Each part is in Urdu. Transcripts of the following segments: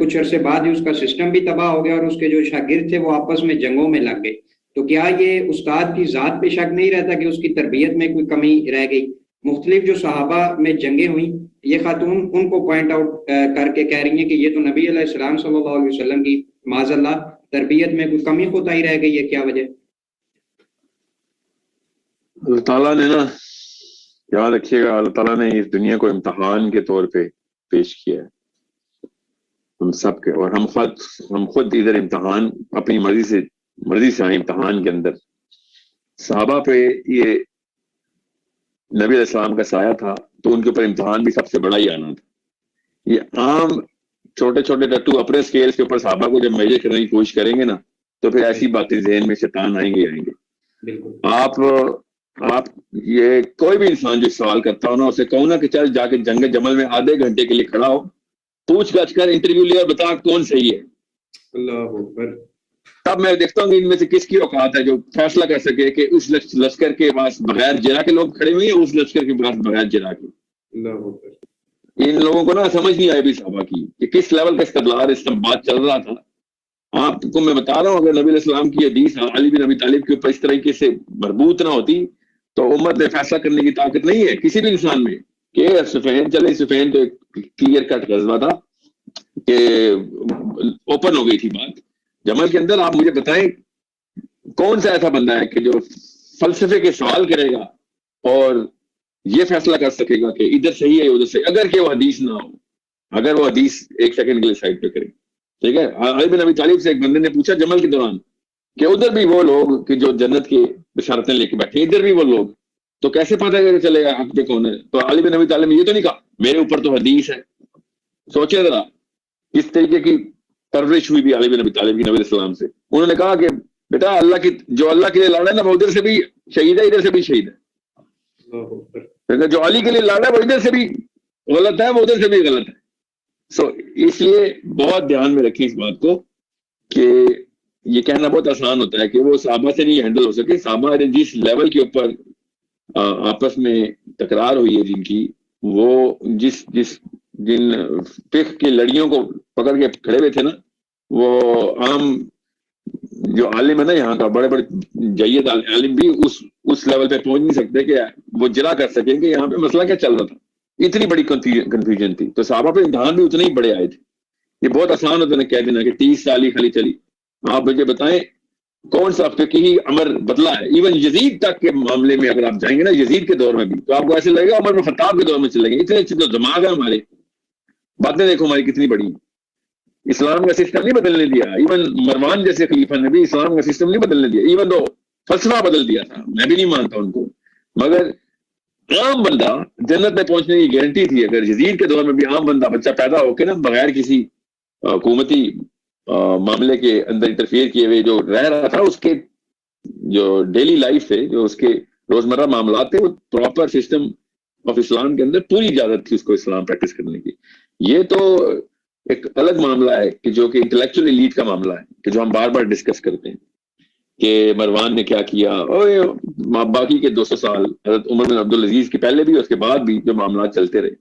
کچھ عرصے بعد ہی اس کا سسٹم بھی تباہ ہو گیا اور اس کے جو شاگرد تھے وہ آپس میں جنگوں میں لگ گئے. تو کیا یہ استاد کی ذات پہ شک نہیں رہتا کہ اس کی تربیت میں کوئی کمی رہ گئی؟ مختلف جو صحابہ میں جنگیں ہوئیں، یہ خاتون ان کو پوائنٹ آؤٹ کر کے کہہ رہی ہیں کہ یہ تو نبی علیہ السلام صلی اللہ علیہ وسلم کی معاذ اللہ تربیت میں کوئی کمی کوتاہی رہ گئی ہے، کیا وجہ؟ اللہ تعالیٰ نے نا، یاد رکھیے گا، اللہ تعالیٰ نے اس دنیا کو امتحان کے طور پہ پیش کیا ہے ہم سب کے، اور ہم خود ادھر امتحان اپنی مرضی سے آئے امتحان کے اندر. صحابہ پہ یہ نبی علیہ السلام کا سایہ تھا تو ان کے اوپر امتحان بھی سب سے بڑا ہی آنا تھا. یہ عام چھوٹے چھوٹے ٹٹو اپنے سکیل کے اوپر صحابہ کو جب میجر کرنے کی کوشش کریں گے نا تو پھر ایسی باتیں ذہن میں شیطان آئیں گے. آپ یہ کوئی بھی انسان جو سوال کرتا ہو نا، اسے کہو نا کہ چل جا کے جنگ جمل میں آدھے گھنٹے کے لیے کھڑا ہو، پوچھ گچھ کر انٹرویو لے اور بتا کون صحیح ہے. اللہ اکبر. تب میں دیکھتا ہوں کہ ان میں سے کس کی اوقات ہے جو فیصلہ کر سکے کہ اس لشکر کے پاس بغیر جرا کے لوگ کھڑے ہوئے ہیں، اس لشکر کے پاس بغیر جرا کے. اللہ اکبر. ان لوگوں کو نا سمجھ نہیں آئی بھی صحابہ کی کہ کس لیول کا استدلال اس سب بات چل رہا تھا. آپ کو میں بتا رہا ہوں، اگر نبی علیہ السلام کی حدیث علی بن ابی طالب کے اوپر اس طریقے سے مربوط نہ ہوتی تو امت میں فیصلہ کرنے کی طاقت نہیں ہے کسی بھی انسان میں. کہ سفین تو ایک کلیئر کٹ غزوہ تھا کہ اوپن ہو گئی تھی بات. جمل کے اندر آپ مجھے بتائیں کون سا ایسا بندہ ہے کہ جو فلسفے کے سوال کرے گا اور یہ فیصلہ کر سکے گا کہ ادھر صحیح ہے ادھر صحیح، اگر کہ وہ حدیث نہ ہو، اگر وہ حدیث ایک سیکنڈ کے لیے سائڈ پہ کرے. ٹھیک ہے. علی بن ابی طالب سے ایک بندے نے پوچھا جمل کے دوران کہ ادھر بھی وہ لوگ کہ جو جنت کی بشارتیں لے کے بیٹھے، ادھر بھی وہ لوگ، تو کیسے پتہ چلے گا حق پہ کون ہے؟ تو علی بن ابی طالب نے یہ تو نہیں کہا میرے اوپر تو حدیث ہے. سوچے ذرا کس طریقے کی پرورش ہوئی بھی علی بن ابی طالب کی نبی علیہ السلام سے. انہوں نے کہا کہ بیٹا اللہ کے لیے لڑا ہے نا وہ ادھر سے بھی شہید ہے، ادھر سے بھی شہید ہے. جو علی کے لیے لڑا ہے وہ ادھر سے بھی غلط ہے، وہ ادھر سے بھی غلط ہے. اس لیے بہت دھیان میں رکھیں اس بات کو کہ یہ کہنا بہت آسان ہوتا ہے کہ وہ صحابہ سے نہیں ہینڈل ہو سکے. صحابہ جس لیول کے اوپر آپس میں تکرار ہوئی ہے جن کی، وہ جن فقہ کی لڑیوں کو پکڑ کے کھڑے ہوئے تھے نا، وہ عام جو عالم ہے نا یہاں کا، بڑے بڑے جید عالم بھی اس لیول پہ پہنچ نہیں سکتے کہ وہ جرا کر سکیں کہ یہاں پہ مسئلہ کیا چل رہا تھا. اتنی بڑی کنفیوژن تھی. تو صحابہ پہ امتحان بھی اتنے ہی بڑے آئے تھے. یہ بہت آسان ہوتا ہے کہہ دینا کہ 30 سال ہی خالی چلی. آپ مجھے بتائیں کون سا فقہی امر بدلا ہے؟ ایون یزید تک کے معاملے میں اگر آپ جائیں گے نا، یزید کے دور میں بھی، تو آپ کو ایسے لگے گا عمر بن خطاب کے دور میں چلیں گے. اتنے اچھے تو دماغ ہے ہمارے. باتیں دیکھو ہماری کتنی بڑی. اسلام کا سسٹم نہیں بدلنے دیا. ایون مروان جیسے خلیفہ نے بھی اسلام کا سسٹم نہیں بدلنے دیا. ایون تو فلسفہ بدل دیا تھا، میں بھی نہیں مانتا ان کو، مگر عام بندہ جنت میں پہنچنے کی گارنٹی تھی. اگر یزید کے دور میں بھی عام بندہ بچہ پیدا ہو کے نا بغیر کسی حکومتی معاملے کے اندر انٹرفیئر کیے ہوئے جو رہ رہا تھا، اس کے جو ڈیلی لائف تھے، جو اس کے روزمرہ معاملات تھے، وہ پراپر سسٹم آف اسلام کے اندر پوری اجازت تھی اس کو اسلام پریکٹس کرنے کی. یہ تو ایک الگ معاملہ ہے کہ جو کہ انٹلیکچوئل ایلیٹ کا معاملہ ہے کہ جو ہم بار بار ڈسکس کرتے ہیں کہ مروان نے کیا کیا، اور باقی کے 200 سال حضرت عمر بن عبدالعزیز کے پہلے بھی اس کے بعد بھی جو معاملات چلتے رہے.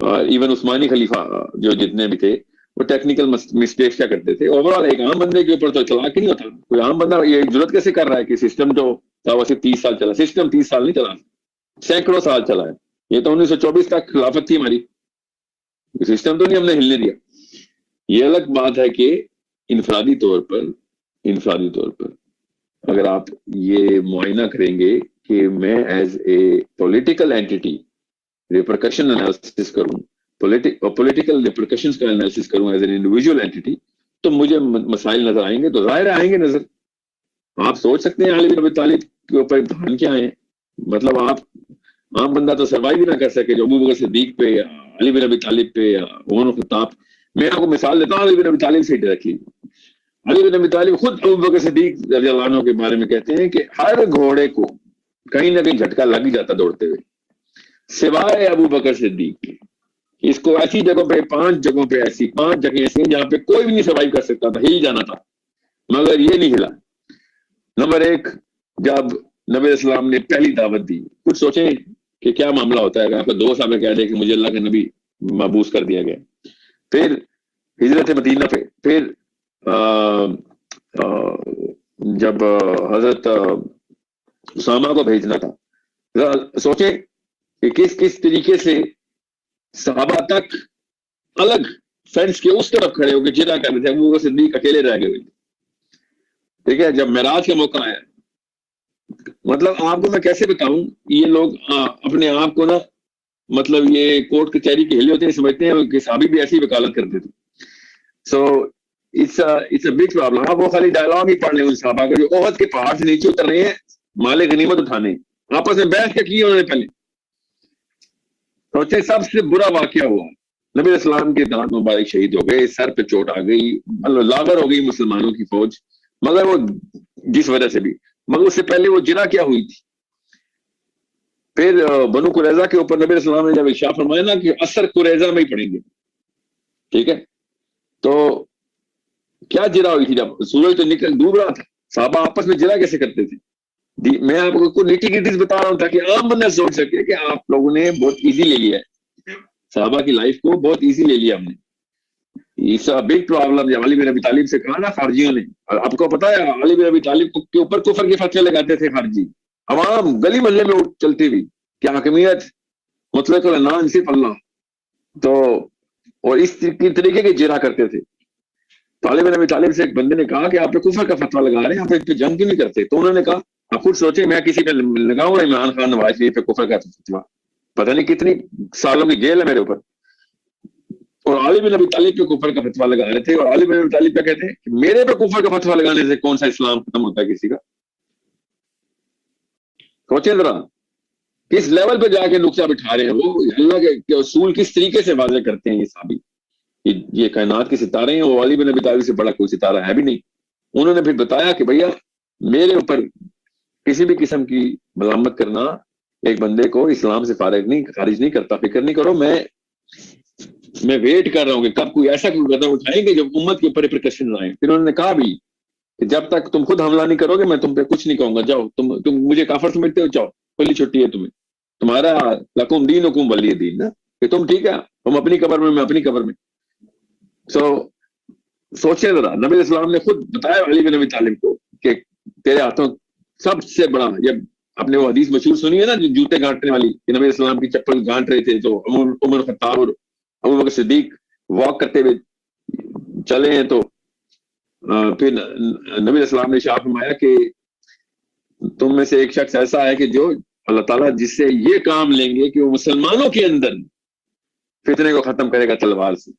ایون عثمانی خلیفہ جو جتنے بھی تھے وہ ٹیکنیکل مسٹیکس کیا کرتے تھے. اوور آل ایک عام بندے کے اوپر تو چلاک ہی نہیں ہوتا. کوئی عام بندہ یہ ضرورت کیسے کر رہا ہے کہ سسٹم جو تھا وہ صرف 30 سال چلا؟ سسٹم 30 سال نہیں چلا، سینکڑوں سال چلا ہے. یہ تو 1924 تک خلافت تھی ہماری. سسٹم تو نہیں ہم نے ہلنے دیا. یہ الگ بات ہے کہ انفرادی طور پر اگر آپ یہ معائنہ کریں گے کہ میں as a political entity repercussion analysis کروں، پولیٹیکل ریپرکشنز کا انالیسس کروں ایز این انڈیویجول اینٹی، تو مجھے مسائل نظر آئیں گے. تو ظاہر آئیں گے نظر. آپ سوچ سکتے ہیں علی بن ابی طالب کے اوپر امتحان کیا ہے. مطلب آپ عام بندہ تو سروائیو بھی نہ کر سکے جو ابو بکر صدیق پہ یا علی بن ابی طالب پہ یا عمر بن خطاب. میں آپ کو مثال دیتا ہوں علی بن ابی طالب سے ڈائریکٹلی. علی بن ابی طالب خود ابو بکر صدیق رضی اللہ عنہ کے بارے میں کہتے ہیں کہ ہر گھوڑے کو کہیں نہ کہیں جھٹکا لگ ہی جاتا دوڑتے ہوئے، سوائے ابو بکر صدیق کے. اس کو ایسی جگہوں پہ 5 جگہوں پہ ایسی 5 جگہیں ایسی ہیں جہاں پہ کوئی بھی نہیں سروائیو کر سکتا تھا، ہل جانا تھا، مگر یہ نہیں ہلا. نمبر 1، جب نبی علیہ السلام نے پہلی دعوت دی، کچھ سوچیں کہ کیا معاملہ ہوتا ہے اگر آپ کا دوست آپ نے کہہ دے کہ مجھے اللہ کے نبی مبعوث کر دیا گیا. پھر ہجرت مدینہ پہ. پھر جب حضرت اسامہ کو بھیجنا تھا, ذرا سوچیں کہ کس طریقے سے صحابہ تک الگ فینس کے اس طرف کھڑے ہو کے جدا کر رہے تھے. ابو بکر صدیق اکیلے رہ گئے. ٹھیک ہے, جب معراج کا موقع آیا, مطلب آپ کو میں کیسے بتاؤں, یہ لوگ اپنے آپ کو نا مطلب یہ کورٹ کچہری کے ہلے ہوتے ہیں, سمجھتے ہیں کہ صحابی بھی ایسی وکالت کرتے تھے. So it's a big problem. آپ وہ خالی ڈائلاگ ہی پڑھ لیں ان صحابہ کا جو احد کے پہاڑ سے نیچے اتر رہے ہیں مال غنیمت اٹھانے, آپس میں بیٹھ کے کیے انہوں نے پہلے. سوچے سب سے برا واقعہ ہوا, نبی علیہ السلام کے دانت مبارک شہید ہو گئے, سر پہ چوٹ آ گئی, لاغر ہو گئی مسلمانوں کی فوج, مگر وہ جس وجہ سے بھی, مگر اس سے پہلے وہ جنا کیا ہوئی تھی. پھر بنو قریظہ کے اوپر نبی علیہ السلام نے جب ارشاد فرمایا نا کہ اثر قریظہ میں ہی پڑیں گے. ٹھیک ہے, تو کیا جرا ہوئی تھی جب سورج تو نکل ڈوب رہا تھا, صحابہ آپس میں جرا کیسے کرتے تھے. میں آپ کو نیٹی گریٹیز بتا رہا ہوں تاکہ عام بندہ سوچ سکے کہ آپ لوگوں نے بہت ایزی لے لیا ہے, صحابہ کی لائف کو بہت ایزی لے لیا ہم نے. اس بگ پرابلم جب علی بن ابی طالب سے کہا نا خارجیوں نے, آپ کو پتا ہے علی بن ابی طالب کے اوپر کفر کے فتوے لگاتے تھے خارجی, عوام گلی محلے میں چلتی ہوئی کہ حاکمیت مطلق العنان صرف اللہ, تو اور اس طریقے کے جرا کرتے تھے. تو علی بن ابی طالب سے ایک بندے نے کہا کہ آپ پہ کفر کا فتویٰ لگا رہے ہیں, آپ پہ جنگ کیوں نہیں کرتے. تو انہوں نے کہا آپ خود سوچیں میں کسی پہ لگاؤں گا عمران خان نواز شریف پہ کفر کا فتویٰ, پتہ نہیں کتنی سالوں کی جیل ہے میرے اوپر. اور علی بن ابی طالب پہ کفر کا فتویٰ لگا رہے تھے, اور علی بن ابی طالب پہ کہتے ہیں کہ میرے پہ کفر کا فتویٰ لگانے سے کون سا اسلام ختم ہوتا ہے کسی کا. سوچیں ذرا کس لیول پہ جا کے نقطہ بٹھا رہے ہیں وہ, اللہ کے اصول کس طریقے سے واضح کرتے ہیں یہ صحابی. یہ کائنات کے ستارے ہیں, وہ علی بن ابی طالب سے بڑا کوئی ستارہ ہے بھی نہیں. انہوں نے پھر بتایا کہ بھیا میرے اوپر کسی بھی قسم کی ملامت کرنا ایک بندے کو اسلام سے خارج نہیں کرتا. فکر نہیں کرو, میں ویٹ کر رہا ہوں کہ کب کوئی ایسا کوئی قدم اٹھائیں گے جب امت کے اوپر ریپریکشن آئیں. پھر انہوں نے کہا بھی کہ جب تک تم خود حملہ نہیں کرو گے میں تم پہ کچھ نہیں کہوں گا, جاؤ تم مجھے کافر سمجھتے ہو, جاؤ کھلی چھٹی ہے تمہیں, تمہارا لکم دینکم ولی دین نا, کہ تم ٹھیک ہے تم اپنی قبر میں اپنی قبر میں. سوچیں ذرا, نبی علیہ السلام نے خود بتایا علی بن ابی طالب کو کہ تیرے ہاتھوں سب سے بڑا, جب آپ نے وہ حدیث مشہور سنی ہے نا جو جوتے گانٹنے والی, کہ نبی علیہ السلام کی چپل گانٹ رہے تھے تو عمر خطاب اور ابو بکر صدیق واک کرتے ہوئے چلے ہیں, تو پھر نبی علیہ السلام نے ارشاد فرمایا کہ تم میں سے ایک شخص ایسا ہے کہ جو اللہ تعالیٰ جس سے یہ کام لیں گے کہ وہ مسلمانوں کے اندر فتنے کو ختم کرے گا تلوار سے.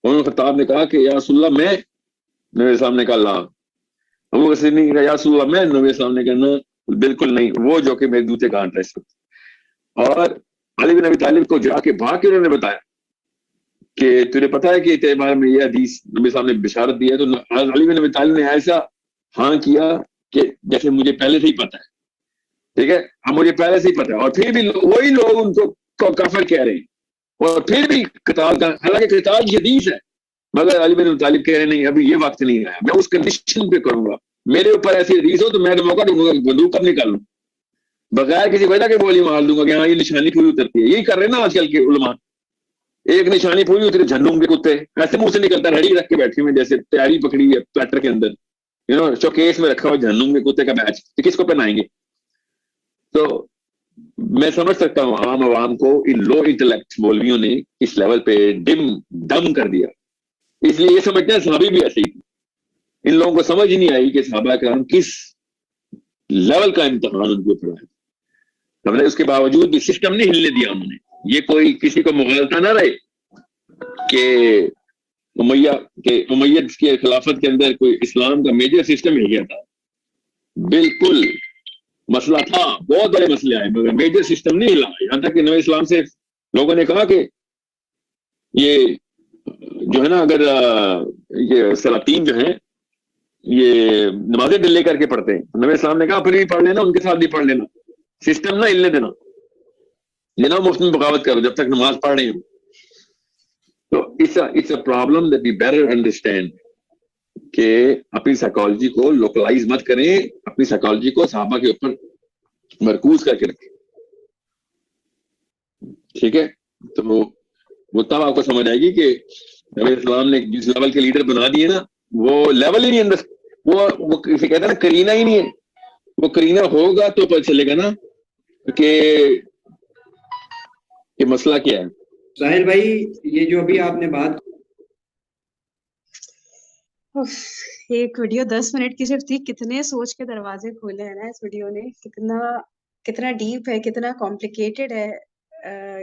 عمر خطاب نے کہا کہ یا رسول اللہ میں, نبی علیہ السلام نے کہا اللہ. ابو بکر صدیق نے کہا یا رسول اللہ میں, نبی علیہ السلام نے کہا نہ بالکل نہیں, وہ جو کہ میرے جوتے گانٹ رہے اس وقت. اور علی بن ابی طالب کو جا کے بھاگ کے انہوں نے بتایا کہ تجھے پتا ہے کہ تیرے بارے میں یہ حدیث نبی صاحب نے بشارت دی ہے. تو علی بن ابی طالب نے ایسا ہاں کیا کہ جیسے مجھے پہلے سے ہی پتا ہے. ٹھیک ہے, اب مجھے پہلے سے ہی پتا ہے. اور پھر بھی وہی لوگ ان کو کافر کہہ رہے ہیں, اور پھر بھی قتال کا, حالانکہ قتال کی حدیث ہے, مگر علی بن ابی طالب کہہ رہے نہیں ابھی یہ وقت نہیں آیا, میں اس کنڈیشن پہ کروں گا, میرے اوپر ایسی حدیث ہو تو میں موقع دوں گا بندوق کب نکال لوں, بغیر کسی وجہ کے گولی مار دوں گا کہ ہاں یہ نشانی پوری اترتی ہے. یہی کر رہے ہیں نا آج کل کے علماء, ایک نشانی پوری اتری جھنڈوں کے کتے ایسے منہ سے نکلتا ریڈی رکھ کے بیٹھے ہوئے جیسے تیاری پکڑی ہے پلیٹر کے اندر, شوکیس میں رکھا ہوا جھنڈوں کے کتے کا بیچ, کس کو پہنائیں گے. تو میں سمجھ سکتا ہوں عام عوام کو ان لو انٹلیکٹ مولویوں نے اس لیول پہ دم کر دیا. اس لیے یہ سمجھتے ہیں صحابی بھی ایسے ہی تھی. ان لوگوں کو سمجھ ہی نہیں آئی کہ صحابہ کرام کس لیول کا امتحان ان کے اوپر ہے. ہم نے اس کے باوجود بھی سسٹم نہیں ہلنے دیا انہوں نے. یہ کوئی کسی کو مغالطہ نہ رہے کہ امیہ کے خلافت کے اندر کوئی اسلام کا میجر سسٹم ہل گیا تھا. بالکل مسئلہ تھا, بہت بڑے مسئلے آئے مگر میجر سسٹم نہیں ہلا. یہاں تک کہ نئے اسلام سے لوگوں نے کہا کہ یہ جو ہے نا اگر یہ سلاطین جو ہیں یہ نمازیں ڈیلے کر کے پڑھتے ہیں, نبی اسلام نے کہا پھر بھی پڑھ لینا, ان کے ساتھ بھی پڑھ لینا, سسٹم نہ ہلنے دینا, لینا مفت میں بغاوت کرو جب تک نماز پڑھ رہے ہوں. تو it's a problem that we better understand کہ اپنی سائیکالوجی کو لوکلائز مت کریں, اپنی سائیکالوجی کو صحابہ کے اوپر مرکوز کر کے رکھیں. ٹھیک ہے, تو وہ تب آپ کو سمجھ آئے گی کہ نبی السلام نے جس لیول کے لیڈر بنا دیے نا وہ لیول ہی نہیں اندر وہ کسی کہتے ہیں نا کرینہ ہی نہیں ہے. وہ کرینہ ہوگا تو پتہ چلے گا نا کہ مسئلہ کیا ہے. ساحل بھائی یہ جو ابھی آپ نے بات ایک ویڈیو 10 منٹ کی صرف تھی, کتنے سوچ کے دروازے کھولے ہیں نا اس ویڈیو نے, کتنا ڈیپ ہے, کتنا کمپلیکیٹڈ ہے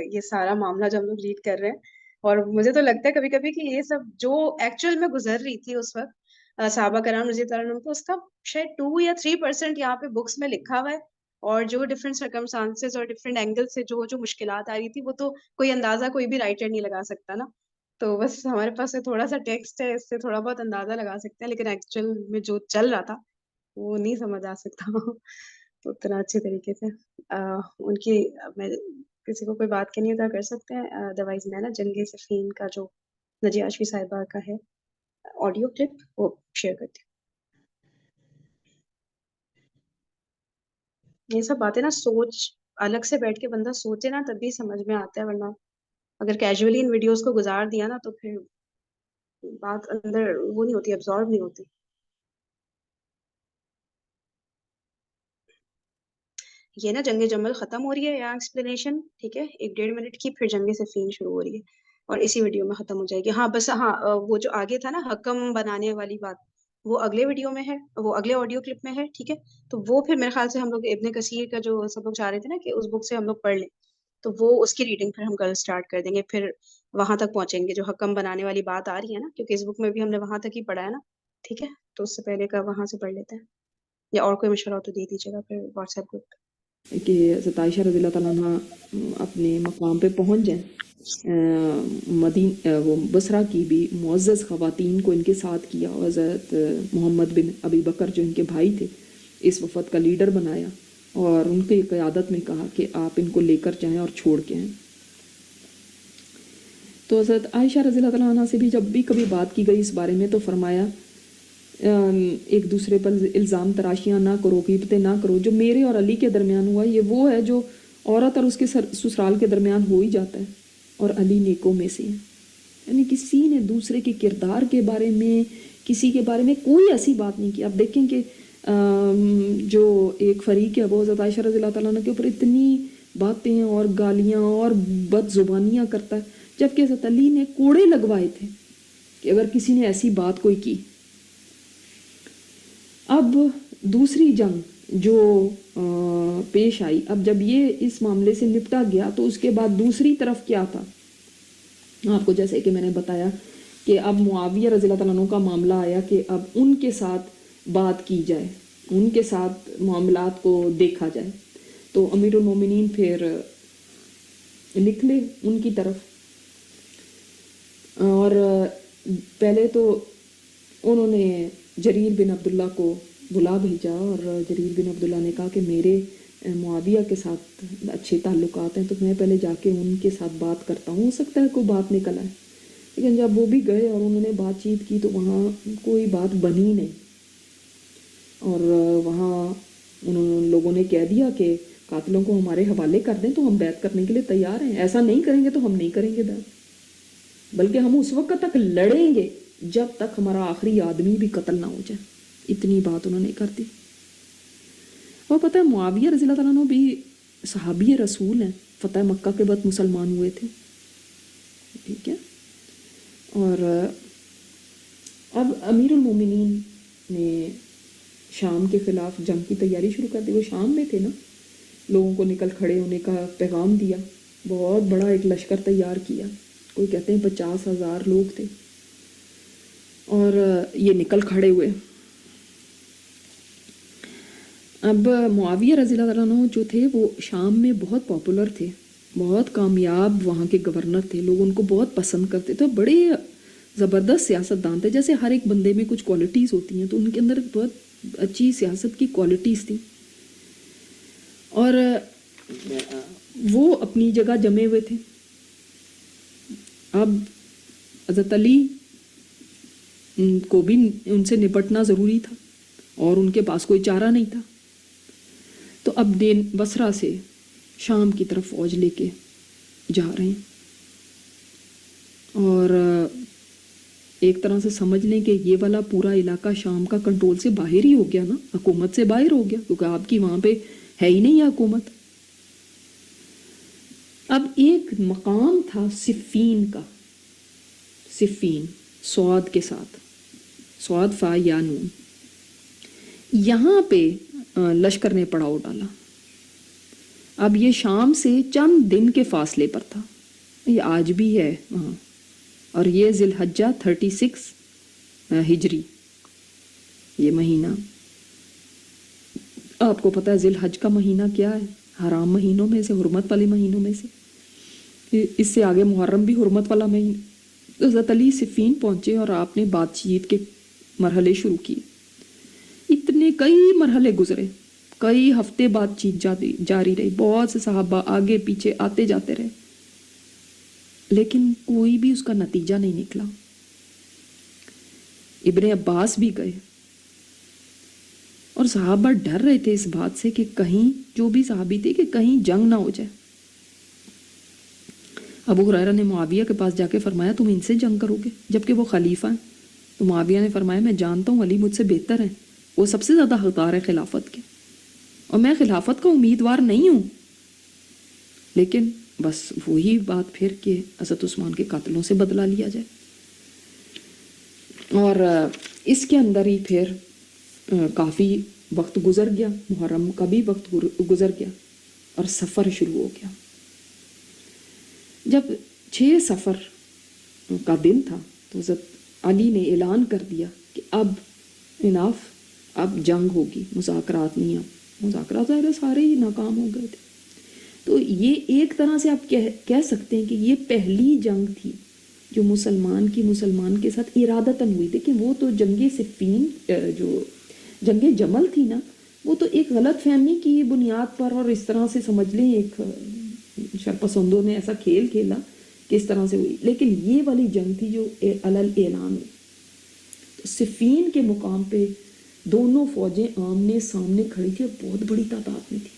یہ سارا معاملہ جو ہم لوگ ریڈ کر رہے ہیں. اور مجھے تو لگتا ہے کبھی کبھی کہ یہ سب جو ایکچوئل میں گزر رہی تھی اس وقت صحابہ کرام رضی اللہ عنہم کو, اس کا شاید 2 یا 3% یہاں پہ بکس میں لکھا ہوا ہے. اور جو ڈفرینٹ سرکمسٹانسز اور ڈفرینٹ اینگل سے جو مشکلات آ رہی تھی وہ تو کوئی اندازہ کوئی بھی رائٹر نہیں لگا سکتا نا. تو بس ہمارے پاس تھوڑا سا ٹیکسٹ ہے, اس سے تھوڑا بہت اندازہ لگا سکتے ہیں, لیکن ایکچوئل میں جو چل رہا تھا وہ نہیں سمجھ آ سکتا تو اتنا اچھے طریقے سے ان کی میں کسی کو کوئی بات کرنی ہوتا کر سکتے ہیں. ادروائز میں نا جنگ صفین کا جو نجیہ اشفی صاحبہ کا ہے آڈیو کلپ وہ شیئر کرتی ہوں. یہ سب باتیں نا سوچ الگ سے بیٹھ کے بندہ سوچے نا تب بھی سمجھ میں آتا ہے, ورنہ اگر کیجولی ان ویڈیوز کو گزار دیا نا تو پھر بات اندر وہ نہیں ہوتی, ابزارو نہیں ہوتی. یہ نا جنگ جمل ختم ہو رہی ہے یہاں ایکسپلینیشن, ٹھیک ہے, 1.5 منٹ کی, پھر جنگ صفین شروع ہو رہی ہے اور اسی ویڈیو میں ختم ہو جائے گی. ہاں بس ہاں وہ جو آگے تھا نا حکم بنانے والی بات, وہ اگلے ویڈیو میں ہے, وہ اگلے آڈیو کلپ میں ہے, ٹھیک ہے. تو وہ پھر میرے خیال سے ہم لوگ ابن کثیر کا جو سب لوگ چاہ رہے تھے نا کہ اس بک سے ہم لوگ پڑھ لیں, تو وہ اس کی ریڈنگ پھر ہم کل اسٹارٹ کر دیں گے, پھر وہاں تک پہنچیں گے جو حکم بنانے والی بات آ رہی ہے نا, کیونکہ اس بک میں بھی ہم نے وہاں تک ہی پڑھا ہے نا, ٹھیک ہے. تو اس سے پہلے کا وہاں سے پڑھ لیتے ہیں, یا اور کوئی مشورہ تو دے دیجیے گا پھر واٹس ایپ گروپ پہ. کہ حضرت عائشہ رضی اللہ تعالیٰ عنہ اپنے مقام پہ پہنچ جائیں. وہ بصرہ کی بھی معزز خواتین کو ان کے ساتھ کیا, حضرت محمد بن ابی بکر جو ان کے بھائی تھے اس وفد کا لیڈر بنایا, اور ان کی قیادت میں کہا کہ آپ ان کو لے کر جائیں اور چھوڑ کے آئیں. تو حضرت عائشہ رضی اللہ تعالیٰ عنہ سے بھی جب بھی کبھی بات کی گئی اس بارے میں تو فرمایا ایک دوسرے پر الزام تراشیاں نہ کرو, غیبتیں نہ کرو. جو میرے اور علی کے درمیان ہوا یہ وہ ہے جو عورت اور اس کے سسرال کے درمیان ہو ہی جاتا ہے, اور علی نیکوں میں سے ہے. یعنی کسی نے دوسرے کے کردار کے بارے میں, کسی کے بارے میں کوئی ایسی بات نہیں کی. اب دیکھیں کہ جو ایک فریق ہے وہ حضرت عائشہ رضی اللہ تعالیٰ عنہ کے اوپر اتنی باتیں اور گالیاں اور بد زبانیاں کرتا ہے, جبکہ حضرت علی نے کوڑے لگوائے تھے کہ اگر کسی نے ایسی بات کوئی کی. اب دوسری جنگ جو پیش آئی, اب جب یہ اس معاملے سے نپٹا گیا تو اس کے بعد دوسری طرف کیا تھا آپ کو جیسے کہ میں نے بتایا کہ اب معاویہ رضی اللہ تعالیٰ عنہ کا معاملہ آیا کہ اب ان کے ساتھ بات کی جائے, ان کے ساتھ معاملات کو دیکھا جائے. تو امیر المومنین پھر نکلے ان کی طرف, اور پہلے تو انہوں نے جریر بن عبداللہ کو بلا بھیجا, اور جریر بن عبداللہ نے کہا کہ میرے معاویہ کے ساتھ اچھے تعلقات ہیں تو میں پہلے جا کے ان کے ساتھ بات کرتا ہوں, ہو سکتا ہے کوئی بات نکل آئے. لیکن جب وہ بھی گئے اور انہوں نے بات چیت کی تو وہاں کوئی بات بنی نہیں, اور وہاں انہوں لوگوں نے کہہ دیا کہ قاتلوں کو ہمارے حوالے کر دیں تو ہم بیعت کرنے کے لیے تیار ہیں, ایسا نہیں کریں گے تو ہم نہیں کریں گے بیعت, بلکہ ہم اس وقت تک لڑیں گے جب تک ہمارا آخری آدمی بھی قتل نہ ہو جائے. اتنی بات انہوں نے کر دی. اور پتہ ہے معاویہ رضی اللہ تعالیٰ عنہ بھی صحابی رسول ہیں, فتح مکہ کے بعد مسلمان ہوئے تھے, ٹھیک ہے. اور اب امیر المومنین نے شام کے خلاف جنگ کی تیاری شروع کر دی. وہ شام میں تھے نا, لوگوں کو نکل کھڑے ہونے کا پیغام دیا, بہت بڑا ایک لشکر تیار کیا, کوئی کہتے ہیں 50,000 لوگ تھے, اور یہ نکل کھڑے ہوئے. اب معاویہ رضی اللہ عنہ جو تھے وہ شام میں بہت پاپولر تھے, بہت کامیاب وہاں کے گورنر تھے, لوگ ان کو بہت پسند کرتے تھے, بڑے زبردست سیاست دان تھے. جیسے ہر ایک بندے میں کچھ کوالٹیز ہوتی ہیں تو ان کے اندر بہت اچھی سیاست کی کوالٹیز تھیں, اور وہ اپنی جگہ جمے ہوئے تھے. اب حضرت علی کو بھی ان سے نپٹنا ضروری تھا اور ان کے پاس کوئی چارہ نہیں تھا. تو اب دین بصرہ سے شام کی طرف فوج لے کے جا رہے ہیں, اور ایک طرح سے سمجھ لیں کہ یہ والا پورا علاقہ شام کا کنٹرول سے باہر ہی ہو گیا نا، حکومت سے باہر ہو گیا، کیونکہ آپ کی وہاں پہ ہے ہی نہیں حکومت۔ اب ایک مقام تھا صفین کا، صفین سواد کے ساتھ، سواد فا یا نون، یہاں پہ لشکر نے پڑاؤ ڈالا۔ اب یہ شام سے چند دن کے فاصلے پر تھا، یہ آج بھی ہے وہاں، اور یہ ذی الحجہ 36 ہجری یہ مہینہ۔ آپ کو پتہ ہے ذی الحج کا مہینہ کیا ہے؟ حرام مہینوں میں سے، حرمت والے مہینوں میں سے، اس سے آگے محرم بھی حرمت والا مہینہ۔ حضرت علی صفین پہنچے اور آپ نے بات چیت کے مرحلے شروع کیے۔ اتنے کئی مرحلے گزرے، کئی ہفتے بات چیت جاری رہی، بہت سے صحابہ آگے پیچھے آتے جاتے رہے، لیکن کوئی بھی اس کا نتیجہ نہیں نکلا۔ ابن عباس بھی گئے اور صحابہ ڈر رہے تھے اس بات سے کہ کہیں، جو بھی صحابی تھے، کہ کہیں جنگ نہ ہو جائے۔ ابو ہریرہ نے معاویہ کے پاس جا کے فرمایا تم ان سے جنگ کرو گے جبکہ وہ خلیفہ ہیں؟ تو معاویہ نے فرمایا میں جانتا ہوں علی مجھ سے بہتر ہیں، وہ سب سے زیادہ حقدار ہے خلافت کے، اور میں خلافت کا امیدوار نہیں ہوں۔ لیکن بس وہی بات پھر کہ حضرت عثمان کے قاتلوں سے بدلہ لیا جائے، اور اس کے اندر ہی پھر کافی وقت گزر گیا، محرم کا بھی وقت گزر گیا اور سفر شروع ہو گیا۔ جب 6 سفر کا دن تھا تو حضرت علی نے اعلان کر دیا کہ اب اناف، اب جنگ ہوگی، مذاکرات نہیں۔ اب مذاکرات سارے ہی ناکام ہو گئے تھے۔ تو یہ ایک طرح سے آپ کہہ سکتے ہیں کہ یہ پہلی جنگ تھی جو مسلمان کے ساتھ ارادتاً ہوئی تھی، کہ وہ تو جنگ صفین، جو جنگ جمل تھی نا، وہ تو ایک غلط فہمی کی بنیاد پر، اور اس طرح سے سمجھ لیں ایک شرپسندوں نے ایسا کھیل کھیلا کہ اس طرح سے ہوئی، لیکن یہ والی جنگ تھی جو علل اعلان ہوئی۔ تو صفین کے مقام پہ دونوں فوجیں آمنے سامنے کھڑی تھی اور بہت بڑی تعداد میں تھی،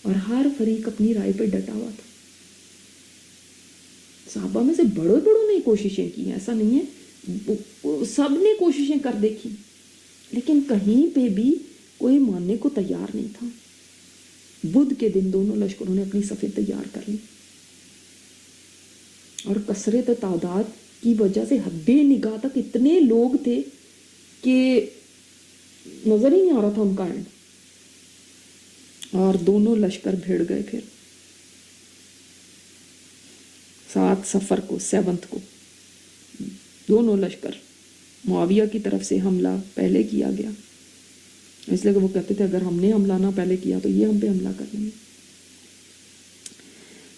اور ہر فریق اپنی رائے پہ ڈٹا ہوا تھا۔ صحابہ میں سے بڑوں نے کوششیں کی ہیں، ایسا نہیں ہے، سب نے کوششیں کر دیکھی، لیکن کہیں پہ بھی کوئی ماننے کو تیار نہیں تھا۔ بدھ کے دن دونوں لشکروں نے اپنی صفیں تیار کر لی، اور کثرت تعداد کی وجہ سے حد نگاہ تک اتنے لوگ تھے کہ نظر ہی نہیں آ رہا تھا ان کا اینڈ، اور دونوں لشکر بھیڑ گئے۔ پھر 7 سفر کو، 7 کو دونوں لشکر، معاویہ کی طرف سے حملہ پہلے کیا گیا، اس لیے کہ وہ کہتے تھے اگر ہم نے حملہ نہ پہلے کیا تو یہ ہم پہ حملہ کر لیں گے۔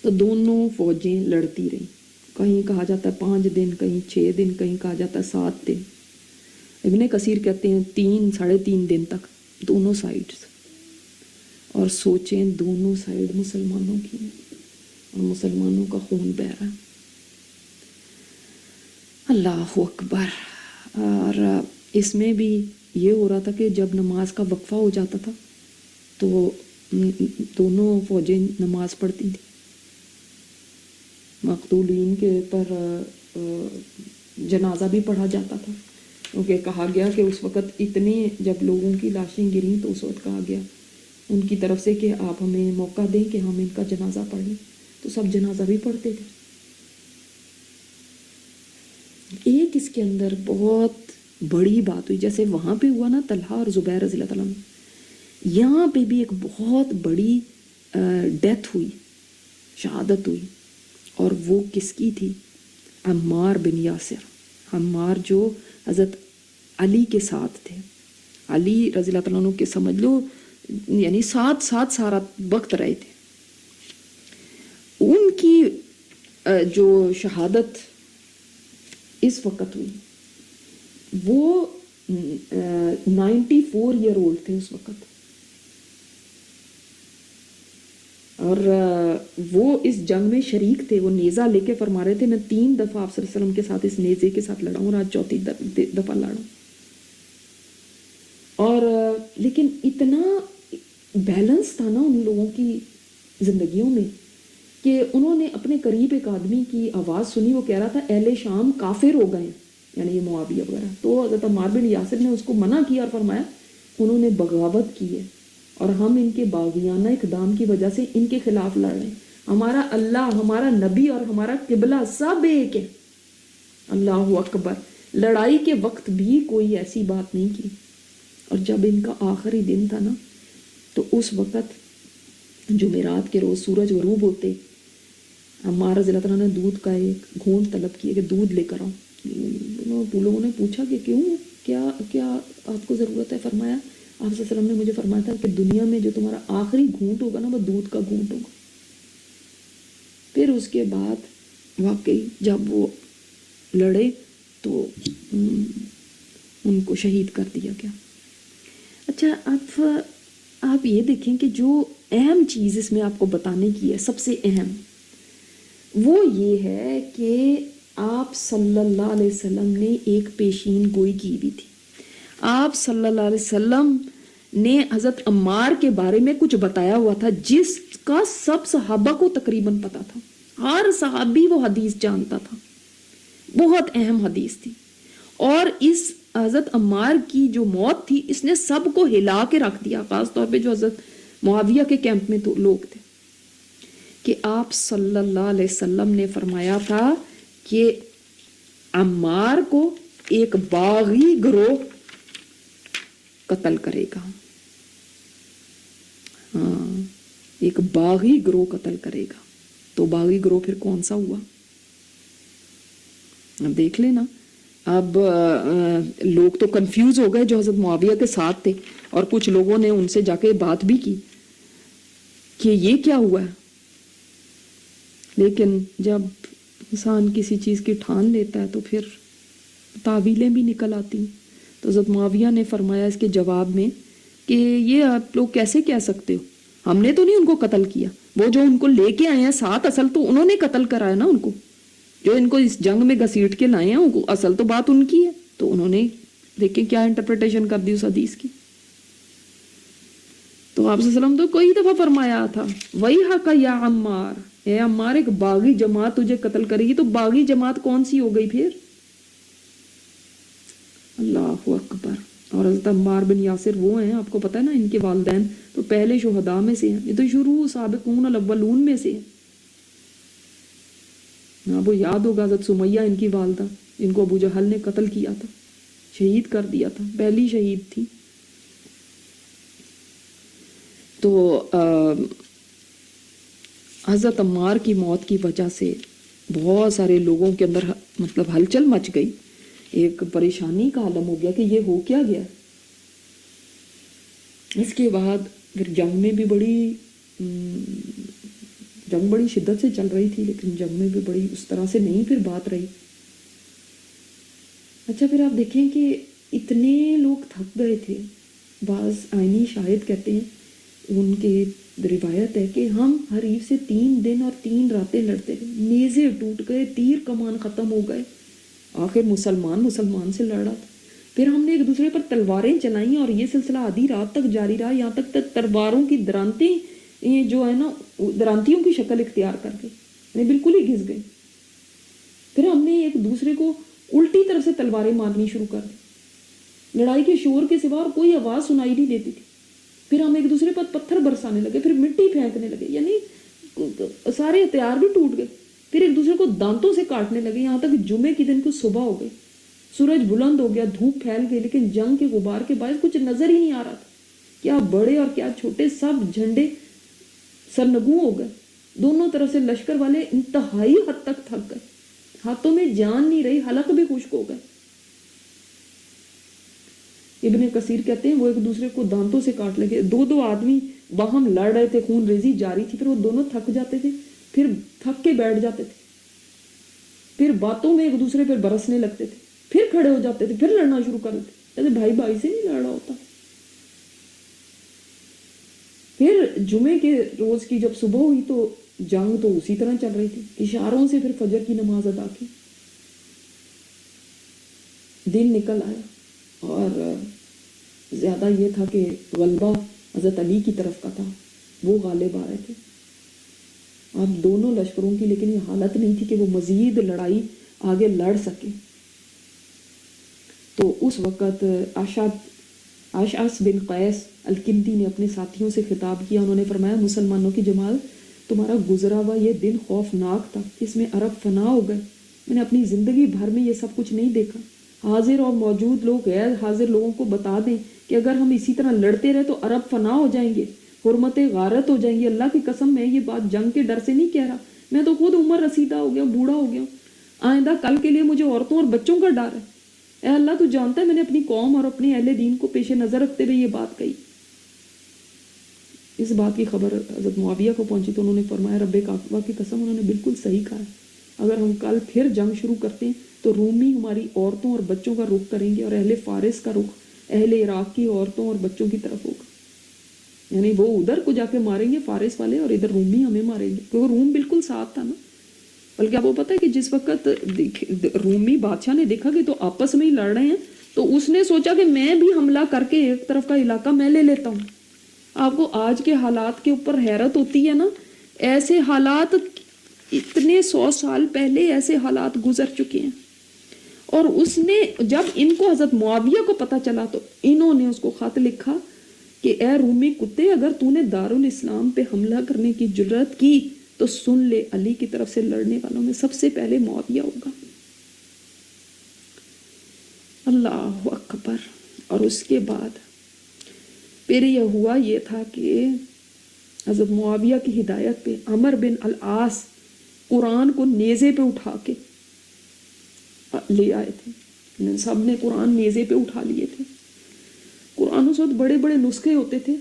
تو دونوں فوجیں لڑتی رہیں، کہیں کہا جاتا ہے 5 دن، کہیں 6 دن، کہیں کہا جاتا ہے 7 دن۔ ابن کثیر کہتے ہیں 3 ساڑھے 3 دن تک دونوں سائیڈز، اور سوچیں دونوں سائیڈ مسلمانوں کی ہیں اور مسلمانوں کا خون بہہ رہا ہے۔ اللہ اکبر۔ اور اس میں بھی یہ ہو رہا تھا کہ جب نماز کا وقفہ ہو جاتا تھا تو دونوں فوجیں نماز پڑھتی تھیں، مقتولین کے پر جنازہ بھی پڑھا جاتا تھا، کیونکہ کہا گیا کہ اس وقت اتنے جب لوگوں کی لاشیں گریں تو اس وقت کہا گیا ان کی طرف سے کہ آپ ہمیں موقع دیں کہ ہم ان کا جنازہ پڑھ لیں، تو سب جنازہ بھی پڑھتے تھے۔ ایک اس کے اندر بہت بڑی بات ہوئی، جیسے وہاں پہ ہوا نا طلحہ اور زبیر رضی اللہ تعالیٰ عنہ، یہاں پہ بھی ایک بہت بڑی ڈیتھ ہوئی، شہادت ہوئی، اور وہ کس کی تھی؟ عمار بن یاسر۔ عمار جو حضرت علی کے ساتھ تھے، علی رضی اللہ تعالیٰ عنہ کے سمجھ لو یعنی ساتھ سارا وقت رہے تھے۔ ان کی جو شہادت اس وقت ہوئی، وہ 94 ایئر اولڈ تھے اس وقت، اور وہ اس جنگ میں شریک تھے۔ وہ نیزہ لے کے فرما رہے تھے میں 3 دفعہ آپ صلی اللہ علیہ وسلم کے ساتھ اس نیزے کے ساتھ لڑا ہوں اور آج 4تھی دفعہ لڑا ہوں۔ اور لیکن اتنا بیلنس تھا نا ان لوگوں کی زندگیوں میں کہ انہوں نے اپنے قریب ایک آدمی کی آواز سنی، وہ کہہ رہا تھا اہل شام کافر ہو گئے ہیں، یعنی یہ معاویہ وغیرہ. تو حضرت عمار بن یاسر نے اس کو منع کیا اور فرمایا انہوں نے بغاوت کی ہے اور ہم ان کے باغیانہ اقدام کی وجہ سے ان کے خلاف لڑ رہے ہیں. ہمارا اللہ، ہمارا نبی اور ہمارا قبلہ سب ایک ہے. اللہ اکبر. لڑائی کے وقت بھی کوئی ایسی بات نہیں کی. اور جب ان کا آخری دن تھا نا، تو اس وقت جمعرات کے روز سورج غروب ہوتے عمار رضی اللہ عنہ نے دودھ کا ایک گھونٹ طلب کیا کہ دودھ لے کر آؤ. لوگوں نے پوچھا کہ کیوں، کیا آپ کو ضرورت ہے؟ فرمایا آپ صلی اللہ علیہ وسلم نے مجھے فرمایا تھا کہ دنیا میں جو تمہارا آخری گھونٹ ہوگا نا، وہ دودھ کا گھونٹ ہوگا. پھر اس کے بعد واقعی جب وہ لڑے تو ان کو شہید کر دیا گیا. اچھا، اب آپ یہ دیکھیں کہ جو اہم چیز اس میں آپ کو بتانے کی ہے، سب سے اہم، وہ یہ ہے کہ آپ صلی اللہ علیہ وسلم نے ایک پیشین گوئی کی بھی تھی. آپ صلی اللہ علیہ وسلم نے حضرت عمار کے بارے میں کچھ بتایا ہوا تھا جس کا سب صحابہ کو تقریباً پتا تھا. ہر صحابی وہ حدیث جانتا تھا، بہت اہم حدیث تھی. اور اس حضرت عمار کی جو موت تھی، اس نے سب کو ہلا کے رکھ دیا، خاص طور پہ جو حضرت معاویہ کے کیمپ میں تو لوگ تھے. کہ آپ صلی اللہ علیہ وسلم نے فرمایا تھا کہ عمار کو ایک باغی گروہ قتل کرے گا. ہاں، ایک باغی گروہ قتل کرے گا. تو باغی گروہ پھر کون سا ہوا؟ اب دیکھ لینا. اب لوگ تو کنفیوز ہو گئے جو حضرت معاویہ کے ساتھ تھے، اور کچھ لوگوں نے ان سے جا کے بات بھی کی کہ یہ کیا ہوا ہے. لیکن جب انسان کسی چیز کی ٹھان لیتا ہے تو پھر تعویلیں بھی نکل آتی ہیں. تو حضرت معاویہ نے فرمایا اس کے جواب میں کہ یہ آپ لوگ کیسے کہہ سکتے ہو، ہم نے تو نہیں ان کو قتل کیا. وہ جو ان کو لے کے آئے ہیں ساتھ، اصل تو انہوں نے قتل کرایا نا ان کو، جو ان کو اس جنگ میں گھسیٹ کے لائے ہیں ان کو، اصل تو بات ان کی ہے. تو انہوں نے دیکھیں کیا انٹرپریٹیشن کر دی اس حدیث کی. تو آپ صلی اللہ علیہ وسلم تو کوئی دفعہ فرمایا تھا وَيْحَكَ يَا عَمَّارِ، اے عمار، ایک باغی جماعت تجھے قتل کرے گی. تو باغی جماعت کون سی ہو گئی پھر؟ اللہ اکبر. اور حضرت عمار بن یاسر وہ ہیں، آپ کو پتہ ہے نا، ان کے والدین تو پہلے شہداء میں سے ہیں، یہ تو شروع سابقون الاولون میں سے ہیں. آپ کو یاد ہوگا حضرت سمیہ ان کی والدہ، جن کو ابو جہل نے قتل کیا تھا، شہید کر دیا تھا، پہلی شہید تھی. تو حضرت عمار کی موت کی وجہ سے بہت سارے لوگوں کے اندر مطلب ہلچل مچ گئی، ایک پریشانی کا عالم ہو گیا کہ یہ ہو کیا گیا. اس کے بعد پھر جنگ میں بھی بڑی شدت سے چل رہی تھی، لیکن جنگ میں بھی بڑی اس طرح سے نہیں پھر بات رہی. اچھا، پھر آپ دیکھیں کہ اتنے لوگ تھک گئے تھے. بعض آئینی شاہد کہتے ہیں، ان کی روایت ہے کہ ہم حریف سے 3 دن اور 3 راتیں لڑتے رہے، نیزے ٹوٹ گئے، تیر کمان ختم ہو گئے، آخر مسلمان سے لڑ رہا تھا. پھر ہم نے ایک دوسرے پر تلواریں چلائیں اور یہ سلسلہ آدھی رات تک جاری رہا، یہاں تک تلواروں کی درانتیں جو ہے نا، درانتیوں کی شکل اختیار کر گئی، یعنی بالکل ہی گھس گئے. پھر ہم نے ایک دوسرے کو الٹی طرف سے تلواریں مارنی شروع کر دی. لڑائی کے شور کے سوا کوئی آواز سنائی نہیں دیتی تھی. پھر ہم ایک دوسرے پر پتھر برسانے لگے، پھر مٹی پھینکنے لگے، یعنی سارے ہتھیار بھی ٹوٹ گئے. پھر ایک دوسرے کو دانتوں سے کاٹنے لگے، یہاں تک جمعے کے دن کو صبح ہو گئی، سورج بلند ہو گیا، دھوپ پھیل گئی، لیکن جنگ کے غبار کے باعث کچھ نظر ہی نہیں آ رہا تھا. کیا بڑے اور کیا چھوٹے، سب جھنڈے سرنگوں ہو گئے. دونوں طرف سے لشکر والے انتہائی حد تک تھک گئے، ہاتھوں میں جان نہیں رہی، حلق بھی خشک ہو گئے. ابن کثیر کہتے ہیں وہ ایک دوسرے کو دانتوں سے کاٹ لگے. 2 آدمی باہم لڑ رہے تھے، خون ریزی جاری تھی، پھر وہ دونوں تھک جاتے تھے، پھر تھک کے بیٹھ جاتے تھے، پھر باتوں میں ایک دوسرے پر برسنے لگتے تھے، پھر کھڑے ہو جاتے تھے، پھر لڑنا شروع کر دیتے. جیسے بھائی سے نہیں لڑ رہا ہوتا. پھر جمعے کے روز کی جب صبح ہوئی تو جنگ تو اسی طرح چل رہی تھی. اشاروں سے پھر فجر کی نماز ادا کی، دن نکل آیا، اور زیادہ یہ تھا کہ غلبہ حضرت علی کی طرف کا تھا، وہ غالب آ رہے تھے. اب دونوں لشکروں کی لیکن یہ حالت نہیں تھی کہ وہ مزید لڑائی آگے لڑ سکے. تو اس وقت اشعث بن قیس الکندی نے اپنے ساتھیوں سے خطاب کیا. انہوں نے فرمایا مسلمانوں کی جماعت تمہارا گزرا ہوا یہ دن خوفناک تھا، اس میں عرب فنا ہو گئے. میں نے اپنی زندگی بھر میں یہ سب کچھ نہیں دیکھا. حاضر اور موجود لوگ غیر حاضر لوگوں کو بتا دیں کہ اگر ہم اسی طرح لڑتے رہے تو عرب فنا ہو جائیں گے، حرمتیں غارت ہو جائیں گی. اللہ کی قسم میں یہ بات جنگ کے ڈر سے نہیں کہہ رہا، میں تو خود عمر رسیدہ ہو گیا، بوڑھا ہو گیا. آئندہ کل کے لیے مجھے عورتوں اور بچوں کا ڈر ہے. اے اللہ تو جانتا ہے میں نے اپنی قوم اور اپنے اہل دین کو پیش نظر رکھتے ہوئے یہ بات کہی. اس بات کی خبر حضرت معاویہ کو پہنچی تو انہوں نے فرمایا رب کعبہ کی قسم انہوں نے بالکل صحیح کہا ہے. اگر ہم کل پھر جنگ شروع کرتے ہیں تو رومی ہماری عورتوں اور بچوں کا رخ کریں گے اور اہل فارس کا رخ اہل عراق کی عورتوں اور بچوں کی طرف ہوگا. یعنی وہ ادھر کو جا کے ماریں گے فارس والے اور ادھر رومی ہمیں ماریں گے، کیونکہ روم بالکل ساتھ تھا نا. بلکہ آپ کو پتہ ہے کہ جس وقت رومی بادشاہ نے دیکھا کہ تو آپس میں ہی لڑ رہے ہیں تو اس نے سوچا کہ میں بھی حملہ کر کے ایک طرف کا علاقہ میں لے لیتا ہوں. آپ کو آج کے حالات کے اوپر حیرت ہوتی ہے نا، ایسے حالات اتنے 100 سال پہلے ایسے حالات گزر چکے ہیں. اور اس نے جب ان کو حضرت معاویہ کو پتہ چلا تو انہوں نے اس کو خط لکھا کہ اے رومی کتے، اگر تو نے دارالاسلام پہ حملہ کرنے کی جرات کی تو سن لے علی کی طرف سے لڑنے والوں میں سب سے پہلے معاویہ ہوگا. اللہ اکبر. اور اس کے بعد پھر یہ ہوا یہ تھا کہ حضرت معاویہ کی ہدایت پہ عمر بن العاص قرآن کو نیزے پہ اٹھا کے لے آئے تھے. سب نے قرآن نیزے پہ اٹھا لیے تھے. قرآن اس وقت بڑے بڑے نسخے ہوتے تھے،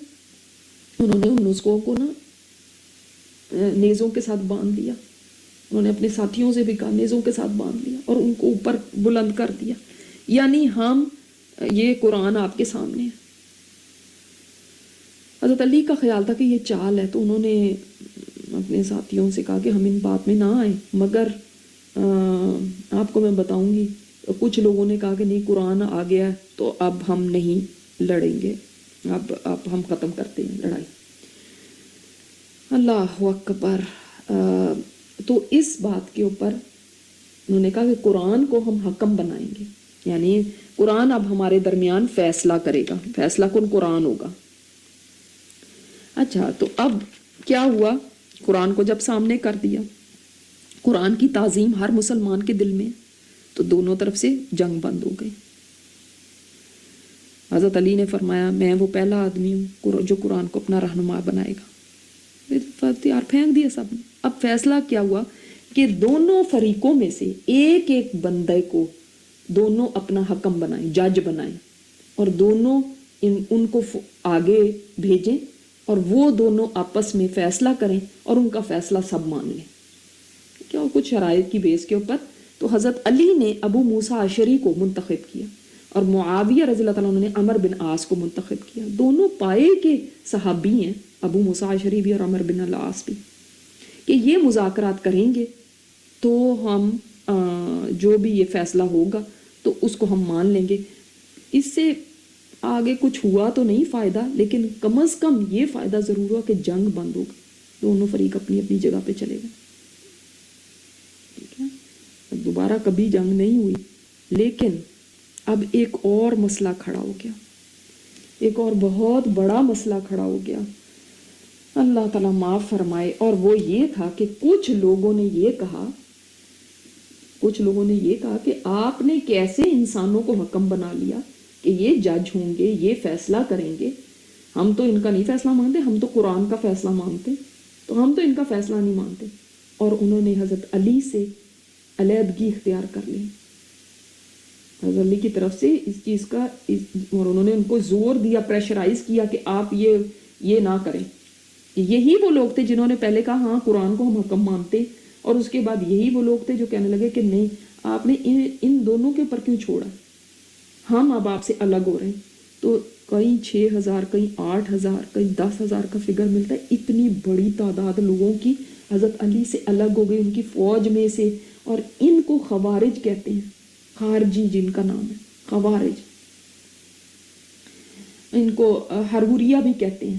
انہوں نے ان نسخوں کو نا نیزوں کے ساتھ باندھ دیا. انہوں نے اپنے ساتھیوں سے بھی کہا نیزوں کے ساتھ باندھ لیا اور ان کو اوپر بلند کر دیا، یعنی ہم یہ قرآن آپ کے سامنے ہے. حضرت علی کا خیال تھا کہ یہ چال ہے، تو انہوں نے اپنے ساتھیوں سے کہا کہ ہم ان بات میں نہ آئیں، مگر آپ کو میں بتاؤں گی. کچھ لوگوں نے کہا کہ نہیں قرآن آ گیا ہے تو اب ہم نہیں لڑیں گے، اب ہم ختم کرتے ہیں لڑائی. اللہ اکبر. تو اس بات کے اوپر انہوں نے کہا کہ قرآن کو ہم حکم بنائیں گے، یعنی قرآن اب ہمارے درمیان فیصلہ کرے گا، فیصلہ کن قرآن ہوگا. اچھا تو اب کیا ہوا، قرآن کو جب سامنے کر دیا، قرآن کی تعظیم ہر مسلمان کے دل میں، تو دونوں طرف سے جنگ بند ہو گئی. حضرت علی نے فرمایا میں وہ پہلا آدمی ہوں جو قرآن کو اپنا رہنما بنائے گا. ہتھیار پھینک دیا سب نے. اب فیصلہ کیا ہوا کہ دونوں فریقوں میں سے ایک ایک بندے کو دونوں اپنا حکم بنائیں، جج بنائیں، اور دونوں ان کو آگے بھیجیں اور وہ دونوں آپس میں فیصلہ کریں اور ان کا فیصلہ سب مان لیں. کیا کچھ شرائط کی بیس کے اوپر تو حضرت علی نے ابو موسیٰ اشعری کو منتخب کیا اور معاویہ رضی اللہ تعالیٰ عنہ نے عمر بن عاص کو منتخب کیا. دونوں پائے کے صحابی ہیں، ابو موسیٰ اشعری بھی اور عمر بن العاص بھی، کہ یہ مذاکرات کریں گے تو ہم جو بھی یہ فیصلہ ہوگا تو اس کو ہم مان لیں گے. اس سے آگے کچھ ہوا تو نہیں فائدہ، لیکن کم از کم یہ فائدہ ضرور ہوا کہ جنگ بند ہو گئی، دونوں فریق اپنی اپنی جگہ پہ چلے گئے. ٹھیک ہے، دوبارہ کبھی جنگ نہیں ہوئی. لیکن اب ایک اور مسئلہ کھڑا ہو گیا، ایک اور بہت بڑا مسئلہ کھڑا ہو گیا. اللہ تعالیٰ معاف فرمائے. اور وہ یہ تھا کہ کچھ لوگوں نے یہ کہا کہ آپ نے کیسے انسانوں کو حکم بنا لیا کہ یہ جج ہوں گے، یہ فیصلہ کریں گے. ہم تو ان کا نہیں فیصلہ مانتے، ہم تو قرآن کا فیصلہ مانتے، تو ہم تو ان کا فیصلہ نہیں مانتے. اور انہوں نے حضرت علی سے علیحدگی اختیار کر لی، حضرت علی کی طرف سے اس چیز کا، اور انہوں نے ان کو زور دیا، پریشرائز کیا کہ آپ یہ نہ کریں. یہی وہ لوگ تھے جنہوں نے پہلے کہا ہاں قرآن کو ہم حکم مانتے، اور اس کے بعد یہی وہ لوگ تھے جو کہنے لگے کہ نہیں، آپ نے ان دونوں کے اوپر کیوں چھوڑا، ہم اب آپ سے الگ ہو رہے ہیں. تو کئی 6000 کئی 8000 کئی 10,000 کا فگر ملتا ہے. اتنی بڑی تعداد لوگوں کی حضرت علی سے الگ ہو گئی، ان کی فوج میں سے. اور ان کو خوارج کہتے ہیں، خارجی جن کا نام ہے خوارج، ان کو حروریہ بھی کہتے ہیں.